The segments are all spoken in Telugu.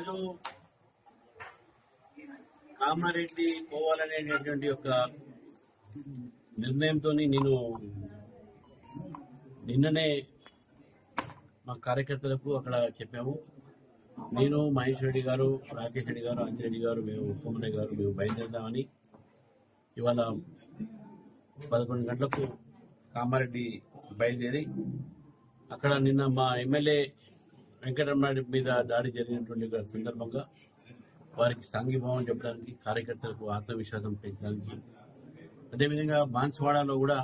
ఈరోజు కామారెడ్డి పోవాలనేటటువంటి ఒక నిర్ణయంతో నేను నిన్ననే మా కార్యకర్తలకు అక్కడ చెప్పాము. నేను మహేష్ రెడ్డి గారు, రాకేష్ రెడ్డి గారు, అంజిరెడ్డి గారు, మేము ఉప్పమయ్య గారు మేము బయలుదేరదామని ఇవాళ 11 గంటలకు కామారెడ్డి బయలుదేరి అక్కడ నిన్న మా ఎమ్మెల్యే వెంకటరమణారెడ్డి మీద దాడి జరిగినటువంటి సందర్భంగా వారికి సాంఘీభావం చెప్పడానికి, కార్యకర్తలకు ఆత్మవిశ్వాసం పెంచడానికి, అదేవిధంగా బాన్స్వాడలో కూడా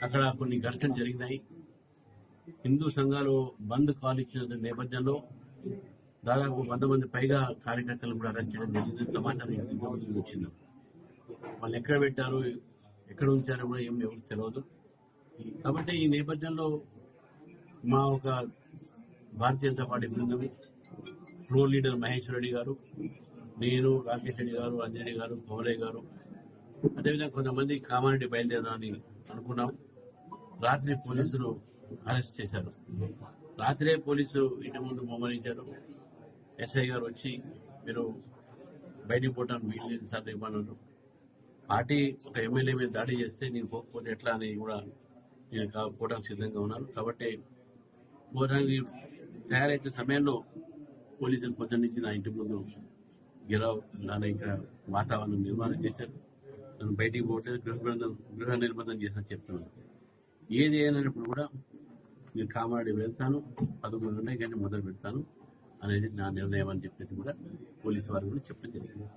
అక్కడ కొన్ని ఘర్షణలు జరిగినాయి. హిందూ సంఘాలు బంద్ కాల్ ఇచ్చిన నేపథ్యంలో దాదాపు 100 మంది పైగా కార్యకర్తలు కూడా అరెస్ట్ చేయడం జరిగింది. సమాచారం ఇంతమంది వచ్చింది. వాళ్ళు ఎక్కడ పెట్టారు, ఎక్కడ ఉంచారో కూడా ఎవరికి తెలియదు. కాబట్టి ఈ నేపథ్యంలో మా ఒక భారతీయ జనతా పార్టీ బృందం, ఫ్లోర్ లీడర్ మహేష్ రెడ్డి గారు, నేను, రాకేష్ రెడ్డి గారు, అంజిరెడ్డి గారు, పవరయ్య గారు, అదేవిధంగా కొంతమంది కామారెడ్డి బయలుదేరదామని అనుకున్నాం. రాత్రి పోలీసులు అరెస్ట్ చేశారు. రాత్రే పోలీసు ఇంటి ముందు మోమరించారు. ఎస్ఐ గారు వచ్చి మీరు బయటికి పోవటానికి వీలు సార్ ఇవ్వన్నారు. పార్టీ ఒక ఎమ్మెల్యే మీద దాడి చేస్తే నేను పోకపోతే ఎట్లా అని కూడా నేను పోవడానికి సిద్ధంగా ఉన్నాను. కాబట్టి పోవడానికి తయారైతే సమయంలో పోలీసులు పొద్దున్న నుంచి నా ఇంటి ముందు గిరావ్ నాన్న ఇక్కడ వాతావరణం నిర్మాణం చేశారు. నన్ను బయటికి పోతే గృహ నిర్బంధం చేశాను చెప్తున్నాను. ఏది అయినప్పుడు కూడా నేను కామారెడ్డి వెళ్తాను, 11 గంటల కంటే మొదలు పెడతాను అనేది నా నిర్ణయం అని చెప్పేసి కూడా పోలీసు వారు కూడా చెప్పడం జరిగింది.